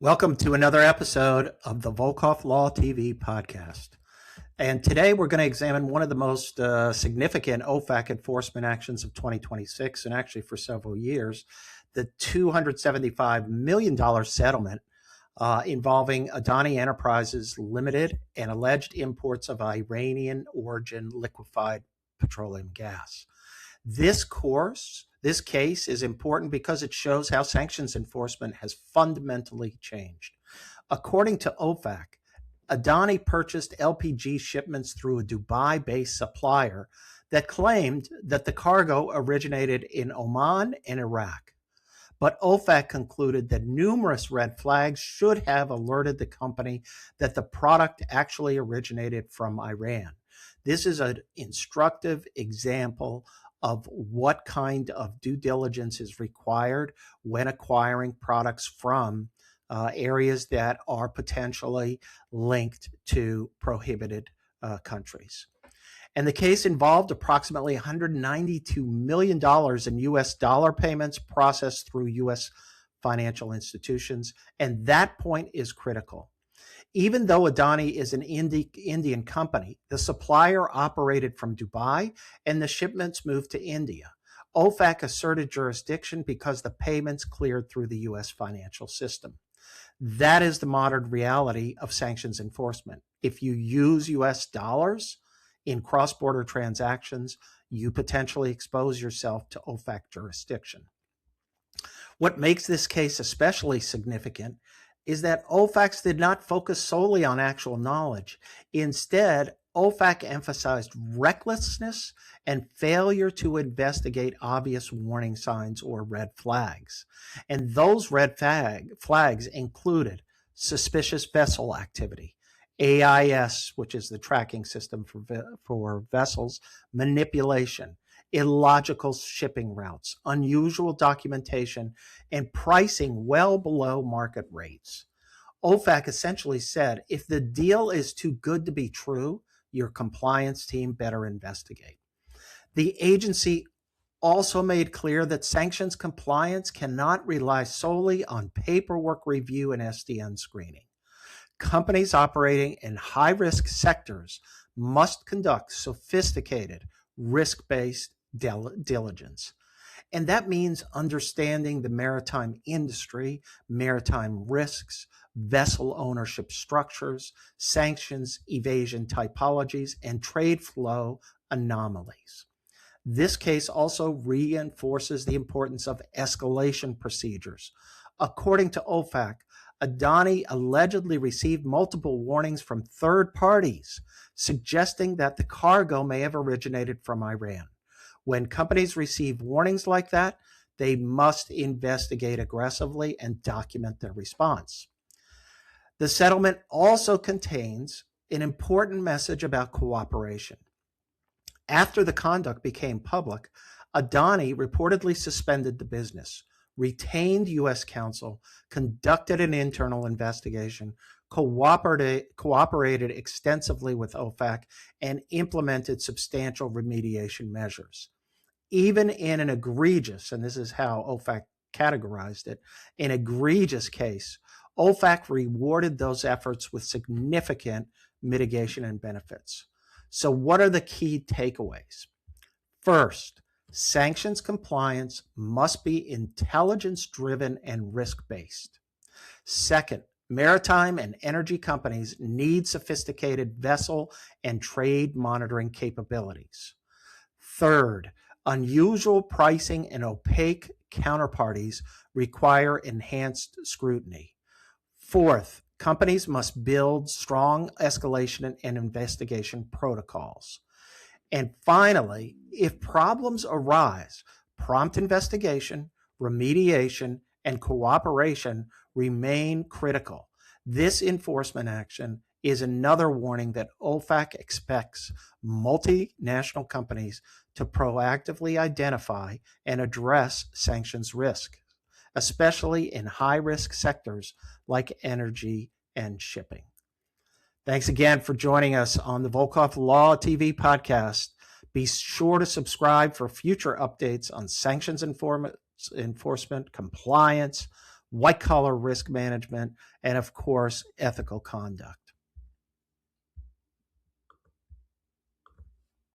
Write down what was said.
Welcome to another episode of the Volkov Law TV podcast. And today we're going to examine one of the most significant OFAC enforcement actions of 2026, and actually for several years, the $275 million settlement involving Adani Enterprises Limited and alleged imports of Iranian origin liquefied petroleum gas. This case is important because it shows how sanctions enforcement has fundamentally changed. According to OFAC, Adani purchased LPG shipments through a Dubai-based supplier that claimed that the cargo originated in Oman and Iraq. But OFAC concluded that numerous red flags should have alerted the company that the product actually originated from Iran. This is an instructive example of what kind of due diligence is required when acquiring products from areas that are potentially linked to prohibited countries. And the case involved approximately $192 million in U.S. dollar payments processed through U.S. financial institutions. And that point is critical. Even though Adani is an Indian company, the supplier operated from Dubai and the shipments moved to India. OFAC asserted jurisdiction because the payments cleared through the U.S. financial system. That is the modern reality of sanctions enforcement. If you use U.S. dollars in cross-border transactions, you potentially expose yourself to OFAC jurisdiction. What makes this case especially significant is that OFAC did not focus solely on actual knowledge. Instead, OFAC emphasized recklessness and failure to investigate obvious warning signs or red flags. And those red flags included suspicious vessel activity, AIS, which is the tracking system for vessels, manipulation, illogical shipping routes, unusual documentation, and pricing well below market rates. OFAC essentially said, if the deal is too good to be true, your compliance team better investigate. The agency also made clear that sanctions compliance cannot rely solely on paperwork review and SDN screening. Companies operating in high-risk sectors must conduct sophisticated, risk-based diligence. And that means understanding the maritime industry, maritime risks, vessel ownership structures, sanctions, evasion typologies, and trade flow anomalies. This case also reinforces the importance of escalation procedures. According to OFAC, Adani allegedly received multiple warnings from third parties, suggesting that the cargo may have originated from Iran. When companies receive warnings like that, they must investigate aggressively and document their response. The settlement also contains an important message about cooperation. After the conduct became public, Adani reportedly suspended the business, retained U.S. counsel, conducted an internal investigation, cooperated extensively with OFAC, and implemented substantial remediation measures. Even in an egregious, and this is how OFAC categorized it, an egregious case, OFAC rewarded those efforts with significant mitigation and benefits. So what are the key takeaways? First, sanctions compliance must be intelligence-driven and risk-based. Second, maritime and energy companies need sophisticated vessel and trade monitoring capabilities. Third, unusual pricing and opaque counterparties require enhanced scrutiny. Fourth, companies must build strong escalation and investigation protocols. And finally, if problems arise, prompt investigation, remediation, and cooperation remain critical. This enforcement action is another warning that OFAC expects multinational companies to proactively identify and address sanctions risk, especially in high-risk sectors like energy and shipping. Thanks again for joining us on the Volkov Law TV podcast. Be sure to subscribe for future updates on sanctions enforcement, compliance, white collar risk management, and of course, ethical conduct.